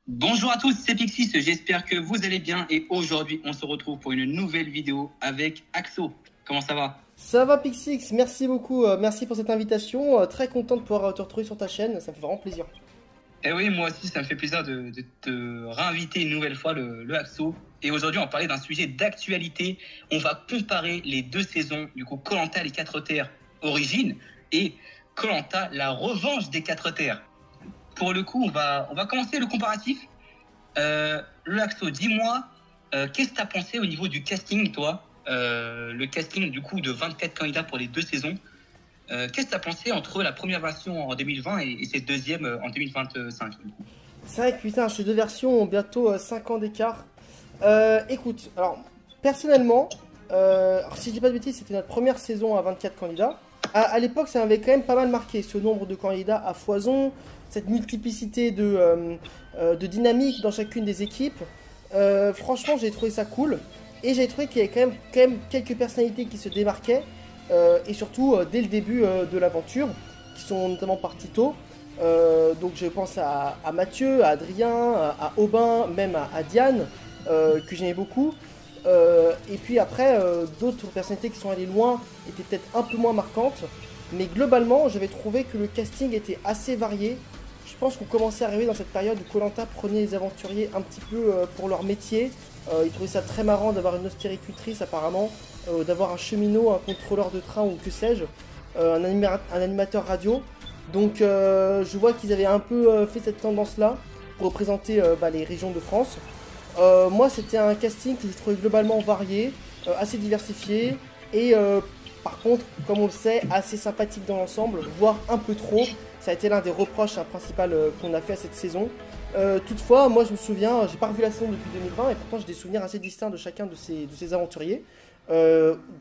Bonjour à tous, c'est Pixis, j'espère que vous allez bien et aujourd'hui on se retrouve pour une nouvelle vidéo avec Axo. Comment ça va? Ça va Pixix, merci beaucoup, merci pour cette invitation, très content de pouvoir te retrouver sur ta chaîne, ça me fait vraiment plaisir. Eh oui, moi aussi ça me fait plaisir de te réinviter une nouvelle fois le Axo. Et aujourd'hui on va parler d'un sujet d'actualité, on va comparer les deux saisons, du coup koh les 4 terres origine et koh la revanche des 4 terres. Pour le coup on va commencer le comparatif. Le Axo, dis-moi, qu'est-ce que tu as pensé au niveau du casting, toi le casting du coup de 24 candidats pour les deux saisons. Qu'est-ce que tu as pensé entre la première version en 2020 et cette deuxième en 2025 du coup. C'est vrai que putain, ces deux versions ont bientôt 5 ans d'écart. Écoute, alors personnellement, alors, si je dis pas de bêtises, c'était notre première saison à 24 candidats. À l'époque, ça m'avait quand même pas mal marqué, ce nombre de candidats à foison, cette multiplicité de dynamique dans chacune des équipes. Franchement, j'ai trouvé ça cool. Et j'ai trouvé qu'il y avait quand même quelques personnalités qui se démarquaient. Et surtout, dès le début de l'aventure, qui sont notamment partis tôt. Donc je pense à Mathieu, à Adrien, à Aubin, même à Diane, que j'aimais beaucoup. Et puis après, d'autres personnalités qui sont allées loin étaient peut-être un peu moins marquantes. Mais globalement, j'avais trouvé que le casting était assez varié. Je pense qu'on commençait à arriver dans cette période où koh prenait les aventuriers un petit peu pour leur métier. Ils trouvaient ça très marrant d'avoir une ostéricultrice apparemment, d'avoir un cheminot, un contrôleur de train ou que sais-je, un animateur radio. Donc je vois qu'ils avaient un peu fait cette tendance-là pour représenter les régions de France. Moi, c'était un casting que je trouvais globalement varié, assez diversifié et par contre, comme on le sait, assez sympathique dans l'ensemble, voire un peu trop. Ça a été l'un des reproches principaux qu'on a fait à cette saison. Toutefois, moi je me souviens, j'ai pas revu la saison depuis 2020 et pourtant j'ai des souvenirs assez distincts de chacun de ces aventuriers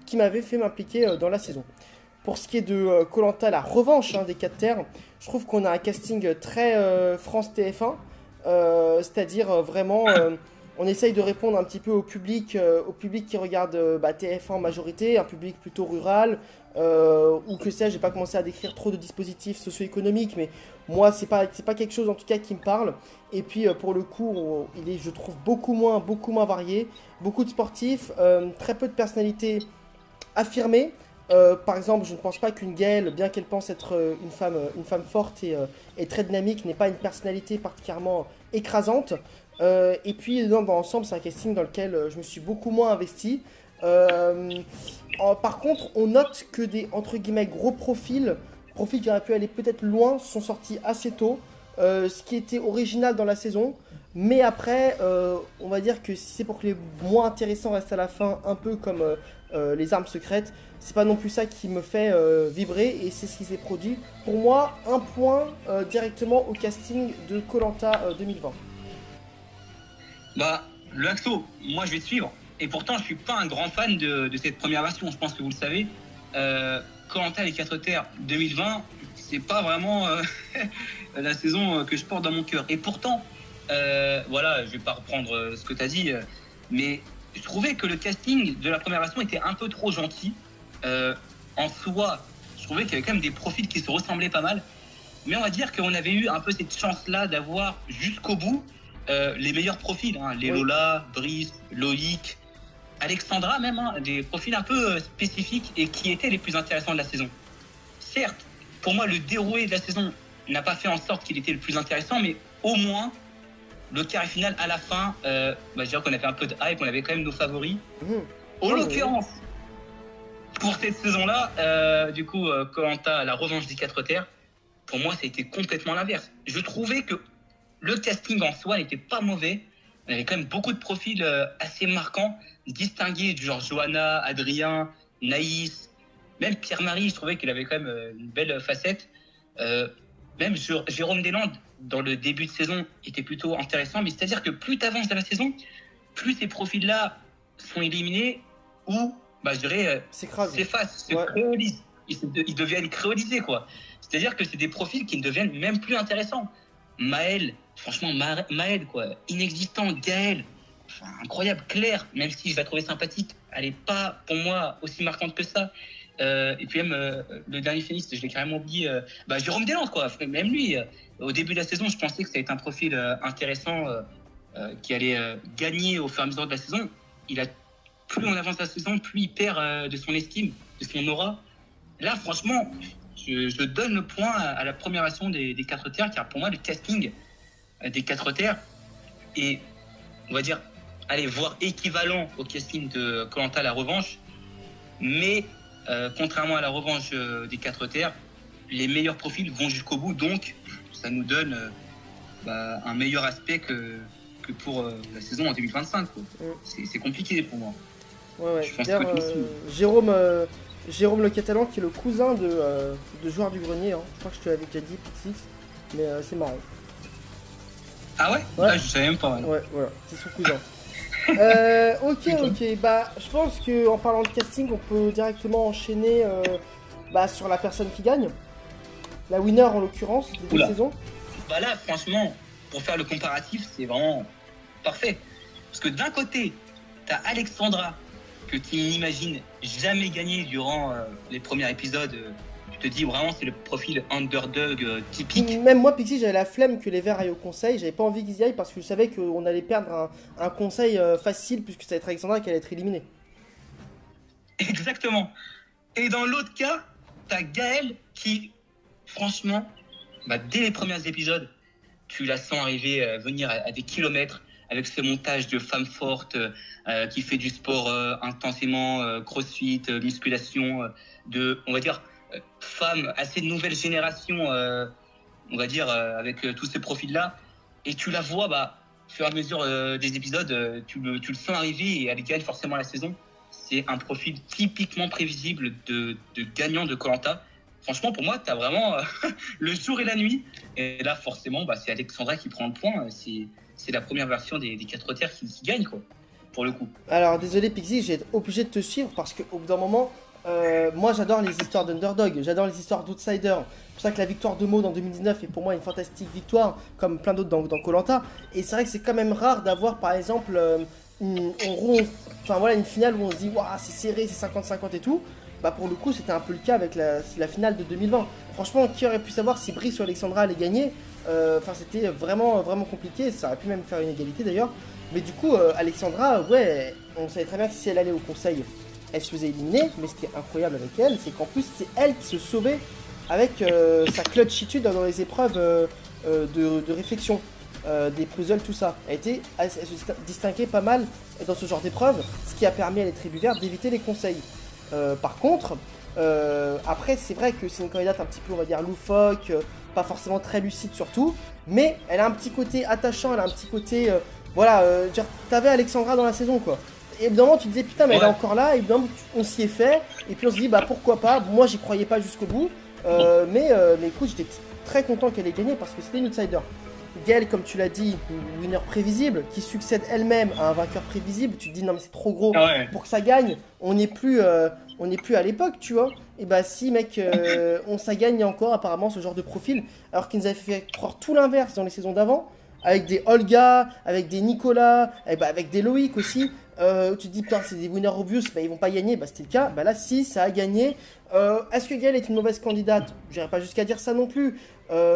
qui m'avaient fait m'impliquer dans la saison. Pour ce qui est de koh la revanche des 4 terres, je trouve qu'on a un casting très France TF1, c'est-à-dire vraiment, on essaye de répondre un petit peu au public qui regarde TF1 en majorité, un public plutôt rural, ou que sais-je, j'ai pas commencé à décrire trop de dispositifs socio-économiques, mais moi c'est pas quelque chose en tout cas qui me parle. Et puis pour le coup, il est, je trouve, beaucoup moins varié, beaucoup de sportifs, très peu de personnalités affirmées. Par exemple, je ne pense pas qu'une Gaëlle, bien qu'elle pense être une femme forte et très dynamique, n'ait pas une personnalité particulièrement écrasante. Et puis, dans l'ensemble, c'est un casting dans lequel je me suis beaucoup moins investi. Par contre, on note que des entre guillemets gros profils qui auraient pu aller peut-être loin, sont sortis assez tôt. Ce qui était original dans la saison. Mais après, on va dire que si c'est pour que les moins intéressants restent à la fin, un peu comme les armes secrètes, c'est pas non plus ça qui me fait vibrer et c'est ce qui s'est produit. Pour moi, un point directement au casting de koh 2020. Bah, le Axo, moi je vais te suivre et pourtant je suis pas un grand fan de cette première version, je pense que vous le savez. koh les 4 terres 2020, c'est pas vraiment la saison que je porte dans mon cœur. Et pourtant, voilà, je vais pas reprendre ce que tu as dit, mais je trouvais que le casting de la première version était un peu trop gentil. En soi, je trouvais qu'il y avait quand même des profils qui se ressemblaient pas mal. Mais on va dire qu'on avait eu un peu cette chance-là d'avoir jusqu'au bout les meilleurs profils. Hein, les Oui. Lola, Brice, Loïc, Alexandra même, hein, des profils un peu spécifiques et qui étaient les plus intéressants de la saison. Certes, pour moi, le déroulé de la saison n'a pas fait en sorte qu'il était le plus intéressant, mais au moins, le quart final à la fin, je dirais qu'on avait un peu de hype, on avait quand même nos favoris. Mmh. En Non, mais l'occurrence, pour cette saison-là, koh la revanche des 4 terres, pour moi, ça a été complètement l'inverse. Je trouvais que le casting en soi n'était pas mauvais. On avait quand même beaucoup de profils assez marquants, distingués, du genre Johanna, Adrien, Naïs, même Pierre-Marie, je trouvais qu'il avait quand même une belle facette. Même Jérôme Deslandes, dans le début de saison, était plutôt intéressant. Mais c'est-à-dire que plus tu avances dans la saison, plus ces profils-là sont éliminés ou, je dirais, s'écrase. s'effacent, se Ouais. créolisent. Ils deviennent créolisés, quoi. C'est-à-dire que c'est des profils qui ne deviennent même plus intéressants. Maël, franchement, Maël, quoi, inexistant. Gaël, incroyable. Claire, même si je la trouvais sympathique, elle n'est pas, pour moi, aussi marquante que ça. Et puis même le dernier finaliste, je l'ai carrément oublié, Jérôme Deslandes, quoi. Même lui, au début de la saison, je pensais que ça allait être un profil intéressant qui allait gagner au fur et à mesure de la saison. Plus on avance la saison, plus il perd de son estime, de son aura. Là, franchement, je donne le point à la première version des 4 terres, car pour moi, le casting des 4 terres est, on va dire, voire équivalent au casting de Koh-Lanta La Revanche. Mais contrairement à la revanche des 4 terres, les meilleurs profils vont jusqu'au bout, donc ça nous donne un meilleur aspect que pour la saison en 2025. Quoi. C'est compliqué pour moi. Ouais. Jérôme Le Catalan, qui est le cousin de Joueur du Grenier, hein. Je crois que je te l'avais déjà dit, Pixix, mais c'est marrant. Ah ouais, ouais. Je savais même pas. Ouais, voilà, c'est son cousin. Ok. Je pense qu'en parlant de casting, on peut directement enchaîner sur la personne qui gagne. La winner en l'occurrence des 2 saisons. Là, franchement, pour faire le comparatif, c'est vraiment parfait. Parce que d'un côté, t'as Alexandra, que tu n'imagines jamais gagner durant les premiers épisodes. Tu te dis vraiment c'est le profil underdog typique. Même moi, Pixie, j'avais la flemme que les Verts aillent au conseil. J'avais pas envie qu'ils y aillent parce que je savais qu'on allait perdre un conseil facile puisque ça allait être Alexandra qui allait être éliminée. Exactement. Et dans l'autre cas, t'as Gaëlle qui, franchement, dès les premiers épisodes, tu la sens arriver, venir à des kilomètres avec ce montage de femme forte qui fait du sport intensément, crossfit, musculation, on va dire, femme assez de nouvelle génération, on va dire, avec tous ces profils-là. Et tu la vois, au fur et à mesure des épisodes, tu le sens arriver et elle gagne forcément la saison. C'est un profil typiquement prévisible de gagnant de Koh-Lanta. Franchement, pour moi, tu as vraiment le jour et la nuit. Et là, forcément, c'est Alexandra qui prend le point. C'est la première version des 4 terres qui gagne, quoi, pour le coup. Alors, désolé, Pixie, j'ai été obligé de te suivre parce qu'au bout d'un moment, moi, j'adore les histoires d'underdog, j'adore les histoires d'outsiders. C'est pour ça que la victoire de Maud en 2019 est pour moi une fantastique victoire, comme plein d'autres dans Koh-Lanta. Et c'est vrai que c'est quand même rare d'avoir, par exemple, une finale où on se dit waouh, c'est serré, c'est 50-50 et tout. Pour le coup, c'était un peu le cas avec la finale de 2020. Franchement, qui aurait pu savoir si Brice ou Alexandra allaient gagner? C'était vraiment compliqué. Ça aurait pu même faire une égalité d'ailleurs. Mais du coup, Alexandra, on savait très bien que si elle allait au conseil, elle se faisait éliminer. Mais ce qui est incroyable avec elle, c'est qu'en plus, c'est elle qui se sauvait avec sa clutchitude dans les épreuves de réflexion, des puzzles, tout ça. Elle se distinguait pas mal dans ce genre d'épreuves, ce qui a permis à les tribus vertes d'éviter les conseils. Par contre, après, c'est vrai que c'est une candidate un petit peu, on va dire, loufoque, pas forcément très lucide surtout, mais elle a un petit côté attachant, elle a un petit côté, t'avais Alexandra dans la saison, quoi. Et évidemment, tu te disais, putain, mais elle est encore là, et évidemment, on s'y est fait, et puis on se dit, pourquoi pas, moi j'y croyais pas jusqu'au bout, mais écoute, j'étais très content qu'elle ait gagné parce que c'était une outsider. Gaëlle, comme tu l'as dit, une winner prévisible, qui succède elle-même à un vainqueur prévisible. Tu te dis non mais c'est trop gros pour que ça gagne. On n'est plus à l'époque, tu vois. Et si mec, ça gagne encore apparemment ce genre de profil, alors qu'ils nous avaient fait croire tout l'inverse dans les saisons d'avant, avec des Olga, avec des Nicolas, avec des Loïc aussi. Tu te dis putain c'est des winners obvious, ils vont pas gagner. C'était le cas. Là si, ça a gagné. Est-ce que Gaëlle est une mauvaise candidate? J'irai pas jusqu'à dire ça non plus.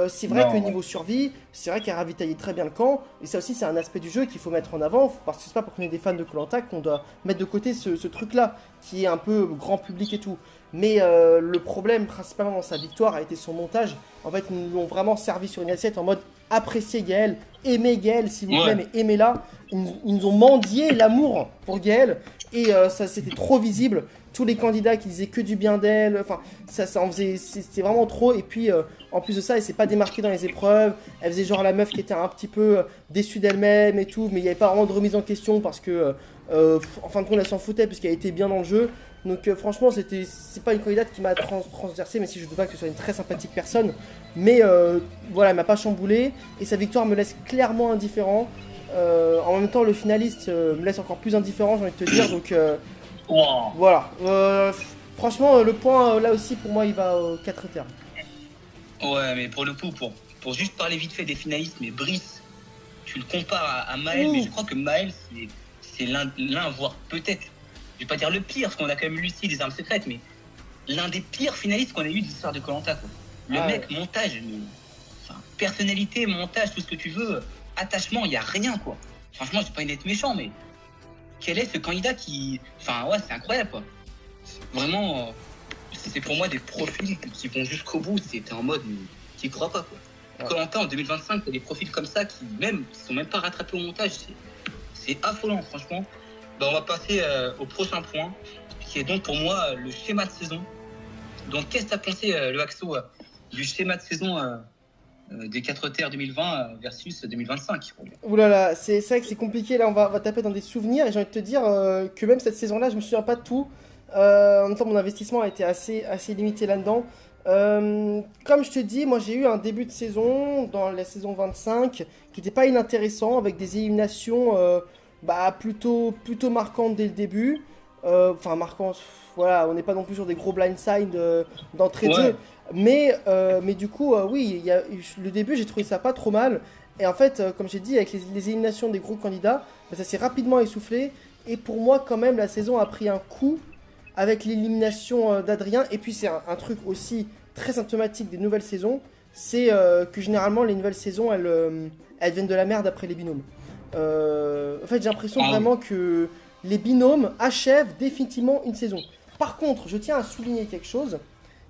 C'est vrai que niveau survie, c'est vrai qu'elle ravitaillait très bien le camp, et ça aussi c'est un aspect du jeu qu'il faut mettre en avant, parce que c'est pas pour qu'on ait des fans de Koh-Lanta qu'on doit mettre de côté ce truc-là, qui est un peu grand public et tout. Mais le problème principalement dans sa victoire a été son montage. En fait, ils nous l'ont vraiment servi sur une assiette en mode appréciez Gaëlle, aimez Gaëlle s'il vous plaît, mais aimez-la. Ils nous ont mendié l'amour pour Gaëlle, et ça c'était trop visible. Tous les candidats qui disaient que du bien d'elle, ça en faisait, c'était vraiment trop. Et puis en plus de ça, elle s'est pas démarquée dans les épreuves. Elle faisait genre la meuf qui était un petit peu déçue d'elle-même et tout, mais il n'y avait pas vraiment de remise en question parce que en fin de compte elle s'en foutait puisqu'elle était bien dans le jeu. Donc franchement, c'est pas une candidate qui m'a transversé, mais si je ne doute pas que ce soit une très sympathique personne. Mais elle m'a pas chamboulé et sa victoire me laisse clairement indifférent. En même temps, le finaliste me laisse encore plus indifférent, j'ai envie de te dire. Donc voilà. Franchement, le point là aussi pour moi il va aux 4 terres. Ouais, mais pour le coup, pour juste parler vite fait des finalistes, mais Brice, tu le compares à Maël, mais je crois que Maël c'est l'un, voire peut-être, je vais pas dire le pire, parce qu'on a quand même Lucie des armes secrètes, mais l'un des pires finalistes qu'on ait eu de l'histoire de Koh-Lanta, quoi. Le mec, montage, personnalité, montage, tout ce que tu veux, attachement, il n'y a rien, quoi. Franchement, j'ai pas envie d'être méchant, mais quel est ce candidat qui... Enfin, ouais, c'est incroyable, quoi. Vraiment, c'est pour moi des profils qui vont jusqu'au bout. C'était en mode, qui croient pas, quoi. Koh-Lanta en 2025, t'as des profils comme ça qui sont même pas rattrapés au montage. C'est affolant, franchement. Ben, on va passer au prochain point, qui est donc pour moi le schéma de saison. Donc, qu'est-ce que tu as pensé, le Axo, du schéma de saison des 4 terres 2020 versus 2025? Ouh là là, c'est vrai que c'est compliqué. Là, on va taper dans des souvenirs. Et j'ai envie de te dire que même cette saison-là, je me souviens pas de tout. En même temps, mon investissement a été assez limité là-dedans. Comme je te dis, moi j'ai eu un début de saison dans la saison 25 qui n'était pas inintéressant avec des éliminations plutôt marquantes dès le début. Enfin, marquantes, voilà, on n'est pas non plus sur des gros blindside d'entrée de jeu. Mais du coup, oui, le début j'ai trouvé ça pas trop mal. Et en fait, comme j'ai dit, avec les éliminations des gros candidats, ça s'est rapidement essoufflé. Et pour moi, quand même, la saison a pris un coup avec l'élimination d'Adrien. Et puis c'est un truc aussi très symptomatique des nouvelles saisons, c'est que généralement les nouvelles saisons elles viennent de la merde après les binômes. En fait, j'ai l'impression vraiment que les binômes achèvent définitivement une saison. Par contre, je tiens à souligner quelque chose,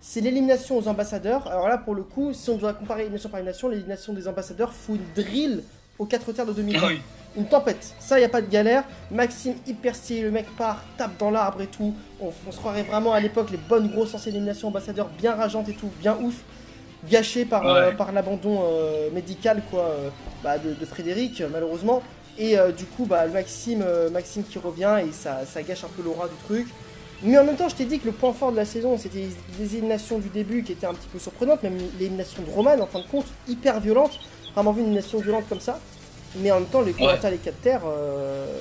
c'est l'élimination aux ambassadeurs. Alors là, pour le coup, si on doit comparer élimination par élimination, l'élimination des ambassadeurs fout une drill aux 4 terres de 2020. Oui. Une tempête, ça y a pas de galère. Maxime hyper stylé, le mec part, tape dans l'arbre et tout. On se croirait vraiment à l'époque les bonnes grosses anciennes éliminations ambassadeurs bien rageantes et tout, bien ouf. Gâché par l'abandon médical quoi, de Frédéric malheureusement. Et du coup le Maxime qui revient et ça gâche un peu l'aura du truc. Mais en même temps je t'ai dit que le point fort de la saison c'était les éliminations du début qui étaient un petit peu surprenantes. Même l'élimination de Roman en fin de compte hyper violente. Vraiment vu une élimination violente comme ça. Mais en même temps, les Koh-Lanta, les 4 terres,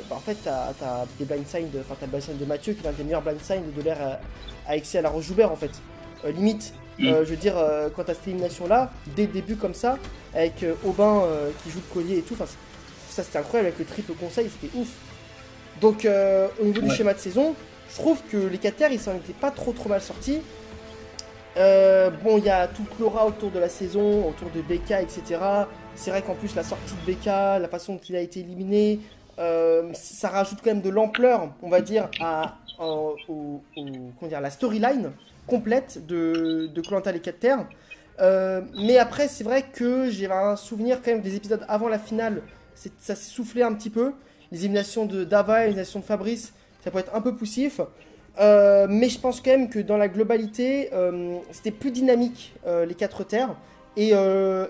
en fait, t'as des blindsigns, t'as le blindside de Mathieu qui est l'un des meilleurs blindsigns de l'ère à excès à la Roche-Joubert en fait. Limite, je veux dire, quand t'as cette élimination-là, dès le début comme ça, avec Aubin qui joue le collier et tout, ça c'était incroyable avec le triple conseil, c'était ouf. Donc, au niveau du schéma de saison, je trouve que les 4 terres, ils s'en étaient pas trop mal sortis. Il y a tout le Clora autour de la saison, autour de BK, etc. C'est vrai qu'en plus, la sortie de BK, la façon dont il a été éliminé, ça rajoute quand même de l'ampleur, on va dire, à la storyline complète de Koh-Lanta les 4 terres. Mais après, c'est vrai que j'ai un souvenir quand même des épisodes avant la finale, ça s'est soufflé un petit peu. Les éliminations de Dava, les éliminations de Fabrice, ça peut être un peu poussif. Mais je pense quand même que dans la globalité, c'était plus dynamique les 4 terres et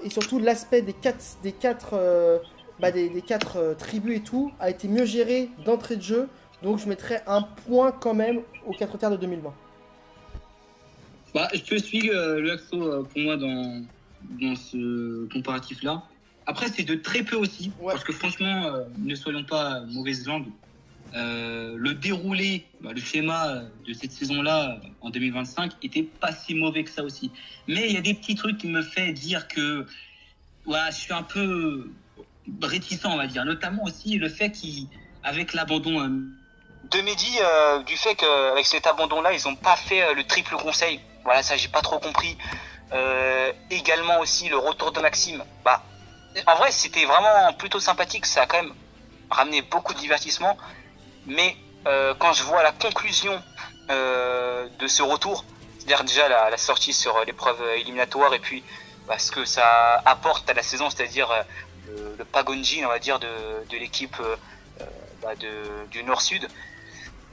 surtout l'aspect des quatre tribus et tout a été mieux géré d'entrée de jeu. Donc je mettrais un point quand même aux 4 terres de 2020. Je te suis le Axo pour moi dans ce comparatif-là. Après, c'est de très peu aussi, parce que franchement, ne soyons pas mauvaise langue. Le déroulé, le schéma de cette saison-là en 2025 était pas si mauvais que ça aussi. Mais il y a des petits trucs qui me fait dire que je suis un peu réticent, on va dire. Notamment aussi le fait qu'avec l'abandon de Mehdi, du fait qu'avec cet abandon-là, ils n'ont pas fait le triple conseil. Voilà, ça j'ai pas trop compris. Également aussi le retour de Maxime. En vrai, c'était vraiment plutôt sympathique. Ça a quand même ramené beaucoup de divertissement. Mais quand je vois la conclusion de ce retour, c'est-à-dire déjà la sortie sur l'épreuve éliminatoire et puis ce que ça apporte à la saison, c'est-à-dire le Pagonjin, on va dire, de l'équipe du Nord-Sud,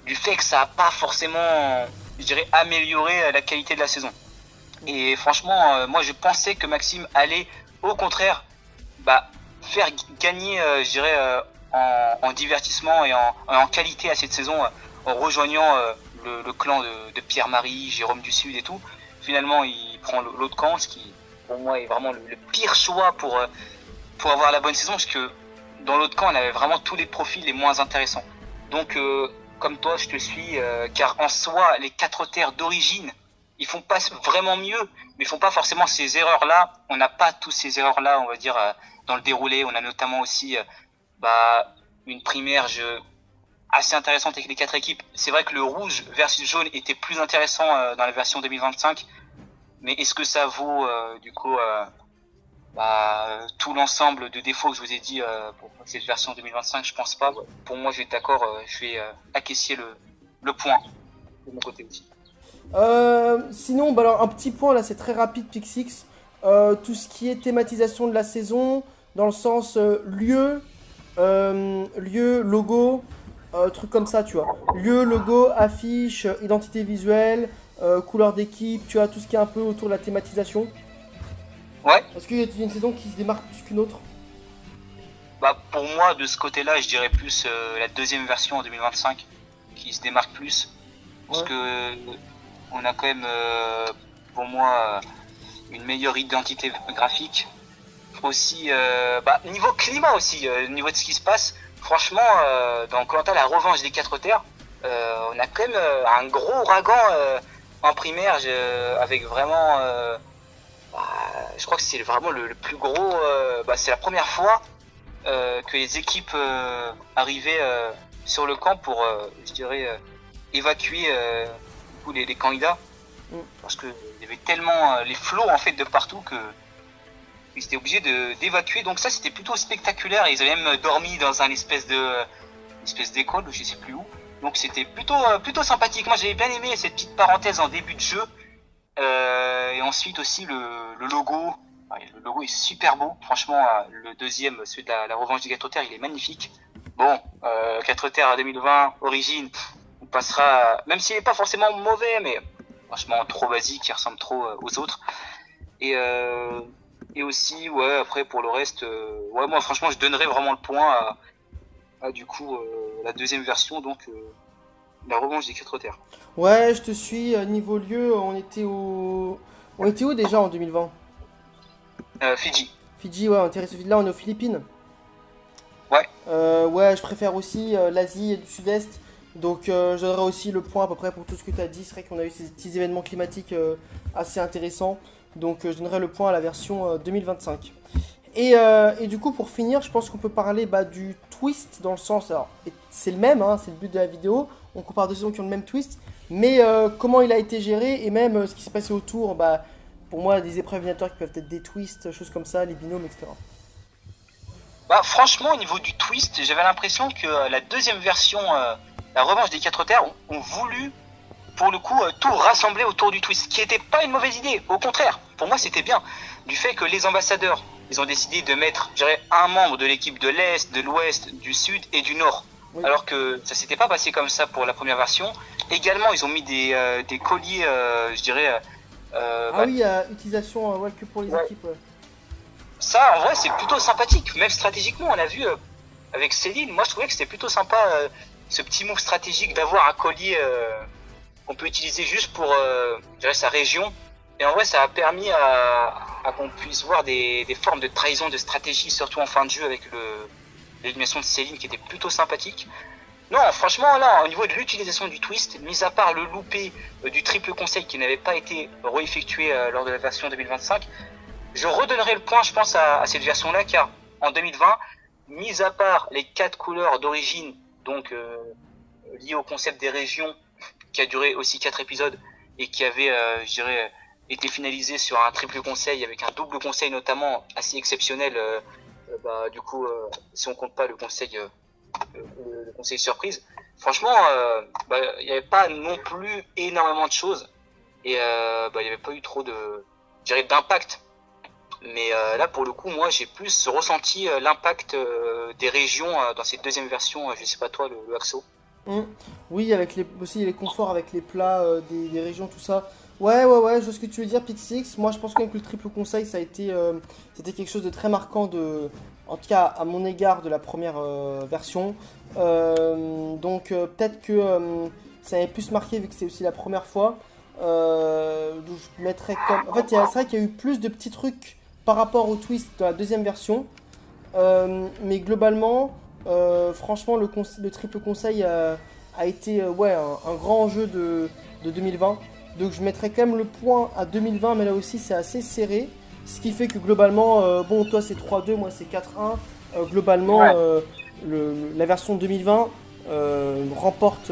du fait que ça n'a pas forcément, je dirais, amélioré la qualité de la saison. Et franchement, moi je pensais que Maxime allait au contraire faire gagner, je dirais, en divertissement et en qualité à cette saison, en rejoignant le clan de Pierre-Marie, Jérôme du Sud et tout. Finalement, il prend l'autre camp, ce qui pour moi est vraiment le pire choix pour avoir la bonne saison, parce que dans l'autre camp, on avait vraiment tous les profils les moins intéressants. Donc, comme toi, je te suis, car en soi, les 4 terres d'origine, ils font pas vraiment mieux, mais ils font pas forcément ces erreurs-là. On n'a pas tous ces erreurs-là, on va dire, dans le déroulé. On a notamment aussi une primaire, assez intéressante avec les 4 équipes. C'est vrai que le rouge versus jaune était plus intéressant dans la version 2025, mais est-ce que ça vaut du coup tout l'ensemble de défauts que je vous ai dit pour cette version 2025? Je pense pas. Pour moi, je vais être d'accord, je vais acquiescer le point de mon côté aussi. Sinon, bah alors un petit point là, c'est très rapide, Pixix. Tout ce qui est thématisation de la saison, dans le sens lieu, logo, truc comme ça, tu vois. Lieu, logo, affiche, identité visuelle, couleur d'équipe, tu vois, tout ce qui est un peu autour de la thématisation. Ouais. Est-ce qu'il y a une saison qui se démarque plus qu'une autre? Bah pour moi, de ce côté-là, je dirais plus la deuxième version en 2025 qui se démarque plus, parce que on a quand même, pour moi, une meilleure identité graphique. Aussi, niveau climat aussi, niveau de ce qui se passe. Franchement, dans Koh-Lanta, la revanche des 4 terres, on a quand même un gros ouragan en primaire, avec vraiment, je crois que c'est vraiment le plus gros. C'est la première fois que les équipes arrivaient sur le camp pour, je dirais, évacuer les candidats, parce que il y avait tellement les flots en fait de partout que ils étaient obligés d'évacuer. Donc ça, c'était plutôt spectaculaire. Ils avaient même dormi dans une espèce d'école, je sais plus où. Donc c'était plutôt sympathique. Moi, j'avais bien aimé cette petite parenthèse en début de jeu. Et ensuite aussi le logo. Le logo est super beau. Franchement, le deuxième, celui de la revanche des 4 terres, il est magnifique. Bon, 4 terres à 2020, origine, on passera, même s'il n'est pas forcément mauvais, mais franchement trop basique, il ressemble trop aux autres. Et aussi, après pour le reste, moi franchement je donnerais vraiment le point à du coup la deuxième version, donc la revanche des 4 terres. Ouais, je te suis. Niveau lieu, on était où déjà en 2020? Fidji. Fidji, ouais, on était resté là, on est aux Philippines. Ouais. Ouais, je préfère aussi l'Asie et du Sud-Est. Donc je donnerai aussi le point à peu près pour tout ce que tu as dit. C'est vrai qu'on a eu ces petits événements climatiques assez intéressants. Donc je donnerai le point à la version 2025. Et du coup, pour finir, je pense qu'on peut parler du twist dans le sens. Alors, c'est le même, hein, c'est le but de la vidéo. On compare deux saisons qui ont le même twist. Mais comment il a été géré et même ce qui s'est passé autour. Pour moi, des épreuves éliminatoires qui peuvent être des twists, choses comme ça, les binômes, etc. Franchement, au niveau du twist, j'avais l'impression que la deuxième version, la revanche des 4 terres, ont voulu, pour le coup, tout rassembler autour du twist, qui n'était pas une mauvaise idée. Au contraire, pour moi, c'était bien. Du fait que les ambassadeurs, ils ont décidé de mettre, je dirais, un membre de l'équipe de l'Est, de l'Ouest, du Sud et du Nord. Oui. Alors que ça s'était pas passé comme ça pour la première version. Également, ils ont mis des colliers, je dirais... utilisation que pour les équipes. Ouais. Ça, en vrai, c'est plutôt sympathique. Même stratégiquement, on a vu avec Céline, moi je trouvais que c'était plutôt sympa ce petit move stratégique d'avoir un collier qu'on peut utiliser juste pour je dirais, sa région. Et en vrai, ça a permis à qu'on puisse voir des formes de trahison, de stratégie, surtout en fin de jeu avec l'élimination de Céline qui était plutôt sympathique. Non, franchement, là, au niveau de l'utilisation du twist, mis à part le loupé du triple conseil qui n'avait pas été réeffectué lors de la version 2025, je redonnerai le point, je pense, à cette version-là, car en 2020, mis à part les 4 couleurs d'origine, donc liées au concept des régions, qui a duré aussi 4 épisodes et qui avait, je dirais, été finalisé sur un triple conseil avec un double conseil notamment assez exceptionnel. Du coup, si on compte pas le conseil surprise, franchement, il n'y avait pas non plus énormément de choses et il n'y avait pas eu trop d'impact. Mais là, pour le coup, moi, j'ai plus ressenti l'impact des régions dans cette deuxième version. Je sais pas toi, le Axo. Oui, avec aussi les conforts avec les plats des régions, tout ça. Ouais, je vois ce que tu veux dire, Pixix. Moi, je pense quand même que le triple conseil, c'était quelque chose de très marquant, en tout cas à mon égard, de la première version. Donc peut-être que ça avait plus marqué vu que c'est aussi la première fois. Donc je mettrais comme. En fait, c'est vrai qu'il y a eu plus de petits trucs par rapport au twist de la deuxième version. Mais globalement, franchement, le triple conseil a été un grand enjeu de 2020. Donc je mettrais quand même le point à 2020, mais là aussi c'est assez serré. Ce qui fait que globalement, toi c'est 3-2, moi c'est 4-1. Globalement, la version 2020 remporte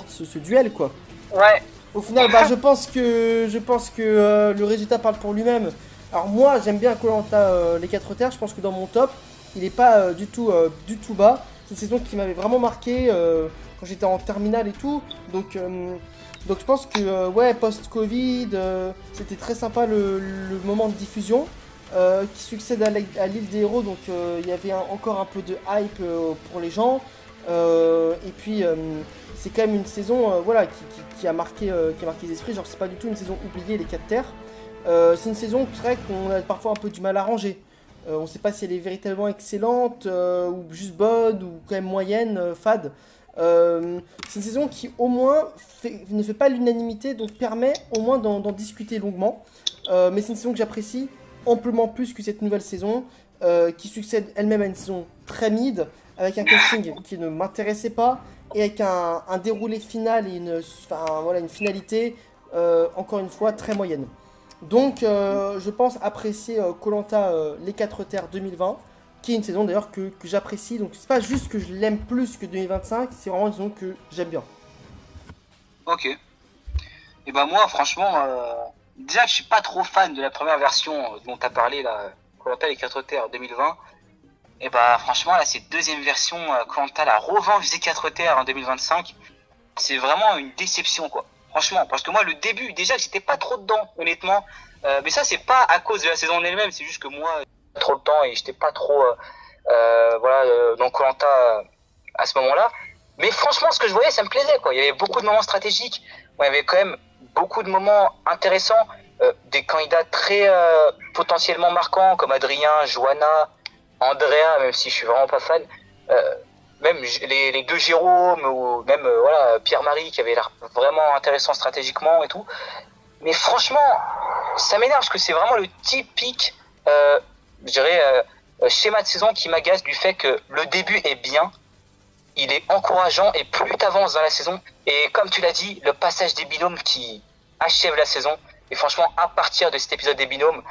ce duel, quoi. Ouais. Au final, je pense que le résultat parle pour lui-même. Alors moi, j'aime bien Koh-Lanta les 4 terres. Je pense que dans mon top, il est pas du tout bas. C'est une saison qui m'avait vraiment marqué quand j'étais en terminale et tout. Donc je pense que ouais, post-Covid, c'était très sympa le moment de diffusion qui succède à l'île des héros. Donc il y avait encore un peu de hype pour les gens. Et puis c'est quand même une saison voilà, qui a marqué les esprits. Genre c'est pas du tout une saison oubliée les 4 terres. C'est une saison qu'on a parfois un peu du mal à ranger. On ne sait pas si elle est véritablement excellente ou juste bonne ou quand même moyenne, fade. C'est une saison qui au moins ne fait pas l'unanimité, donc permet au moins d'en discuter longuement. Mais c'est une saison que j'apprécie amplement plus que cette nouvelle saison, qui succède elle-même à une saison très mid, avec un casting qui ne m'intéressait pas, et avec un déroulé final et une finalité, encore une fois, très moyenne. Donc je pense apprécier Koh-Lanta les 4 terres 2020, qui est une saison d'ailleurs que j'apprécie. Donc c'est pas juste que je l'aime plus que 2025, c'est vraiment une saison que j'aime bien. Ok. Et bah moi franchement, déjà que je suis pas trop fan de la première version dont tu as parlé là, Koh-Lanta les 4 terres 2020. Et bah franchement là cette deuxième version Koh-Lanta la revanche des 4 terres en 2025, c'est vraiment une déception quoi. Franchement, parce que moi le début, déjà que j'étais pas trop dedans honnêtement, mais ça c'est pas à cause de la saison en elle-même, c'est juste que moi j'avais trop le temps et j'étais pas trop dans Koh-Lanta à ce moment-là. Mais franchement ce que je voyais ça me plaisait quoi. Il y avait beaucoup de moments stratégiques, il y avait quand même beaucoup de moments intéressants, des candidats très potentiellement marquants comme Adrien, Johanna, Andrea, même si je suis vraiment pas fan, même les deux Jérôme ou même voilà Pierre-Marie qui avait l'air vraiment intéressant stratégiquement et tout. Mais franchement, ça m'énerve parce que c'est vraiment le typique, je dirais, schéma de saison qui m'agace du fait que le début est bien, il est encourageant et plus t'avances dans la saison, et comme tu l'as dit, le passage des binômes qui achève la saison, et franchement à partir de cet épisode des binômes,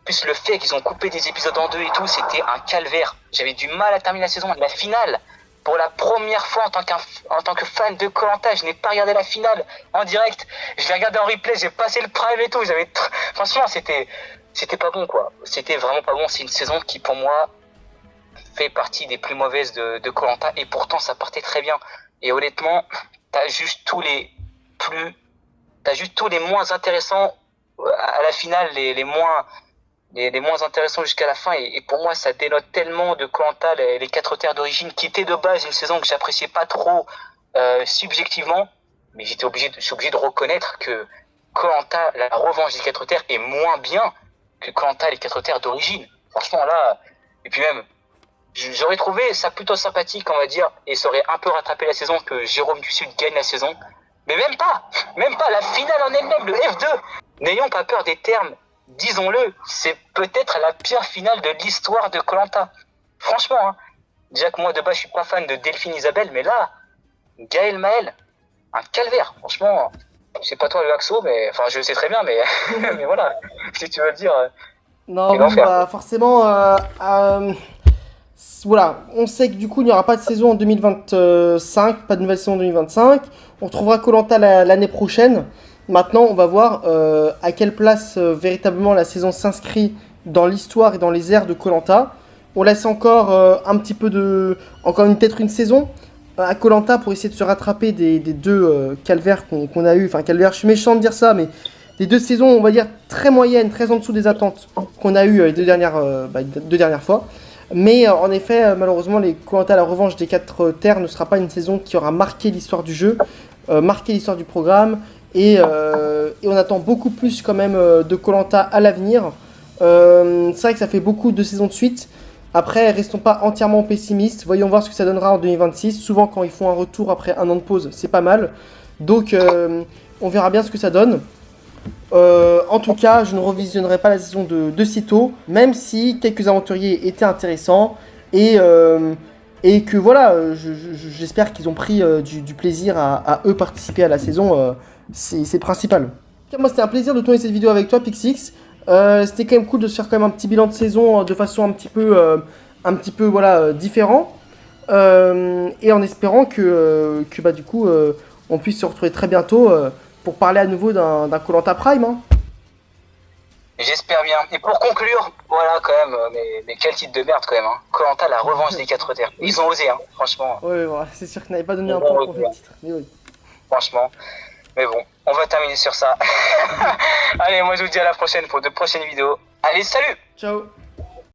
plus le fait qu'ils ont coupé des épisodes en deux et tout, c'était un calvaire. J'avais du mal à terminer la saison. La finale, pour la première fois en tant que fan de Koh-Lanta, je n'ai pas regardé la finale en direct. Je l'ai regardé en replay, j'ai passé le prime et tout. Franchement, c'était pas bon quoi. C'était vraiment pas bon. C'est une saison qui pour moi fait partie des plus mauvaises de Koh-Lanta et pourtant ça partait très bien. Et honnêtement, t'as juste tous les moins intéressants à la finale, les moins intéressants jusqu'à la fin, et pour moi ça dénote tellement de Koh-Lanta les 4 terres d'origine, qui était de base une saison que j'appréciais pas trop subjectivement, mais je suis obligé de reconnaître que Koh-Lanta la revanche des 4 terres est moins bien que Koh-Lanta les 4 terres d'origine. Franchement là, et puis même j'aurais trouvé ça plutôt sympathique on va dire, et ça aurait un peu rattrapé la saison que Jérôme du Sud gagne la saison, mais même pas la finale en elle-même, le F2, n'ayons pas peur des termes. Disons-le, c'est peut-être la pire finale de l'histoire de Koh-Lanta. Franchement, hein. Déjà que moi de base je suis pas fan de Delphine Isabelle, mais là, Gaël Maël, un calvaire. Franchement, c'est pas toi le Axo, mais enfin je sais très bien, mais mais voilà, si tu veux le dire. Non, forcément, voilà, on sait que du coup il n'y aura pas de saison en 2025, pas de nouvelle saison en 2025. On retrouvera Koh-Lanta l'année prochaine. Maintenant, on va voir à quelle place véritablement la saison s'inscrit dans l'histoire et dans les airs de Koh-Lanta. On laisse encore un petit peu peut-être une saison à Koh-Lanta pour essayer de se rattraper des deux calvaires qu'on a eu. Enfin, calvaire, je suis méchant de dire ça, mais des deux saisons, on va dire, très moyennes, très en dessous des attentes qu'on a eu les deux dernières fois. Mais en effet, malheureusement, les Koh-Lanta, la revanche des 4 terres, ne sera pas une saison qui aura marqué l'histoire du jeu, marqué l'histoire du programme. Et on attend beaucoup plus quand même de Koh-Lanta à l'avenir. C'est vrai que ça fait beaucoup de saisons de suite. Après, restons pas entièrement pessimistes. Voyons voir ce que ça donnera en 2026. Souvent, quand ils font un retour après un an de pause, c'est pas mal. Donc, on verra bien ce que ça donne. En tout cas, je ne revisionnerai pas la saison de sitôt, même si quelques aventuriers étaient intéressants. Et que voilà, j'espère qu'ils ont pris du plaisir à eux participer à la saison. C'est principal. Moi, c'était un plaisir de tourner cette vidéo avec toi, Pixix. C'était quand même cool de se faire quand même un petit bilan de saison de façon un petit peu voilà, différent. Et en espérant que bah, du coup, on puisse se retrouver très bientôt pour parler à nouveau d'un Koh-Lanta Prime. Hein. J'espère bien. Et pour conclure, voilà quand même, mais quel titre de merde quand même. Hein. Koh-Lanta, la revanche des 4 terres. Ils ont osé, hein, franchement. Ouais, voilà, c'est sûr qu'ils n'avaient pas donné un point pour le titre. Mais oui. Franchement. Mais bon, on va terminer sur ça. Allez, moi je vous dis à la prochaine pour de prochaines vidéos. Allez, salut! Ciao!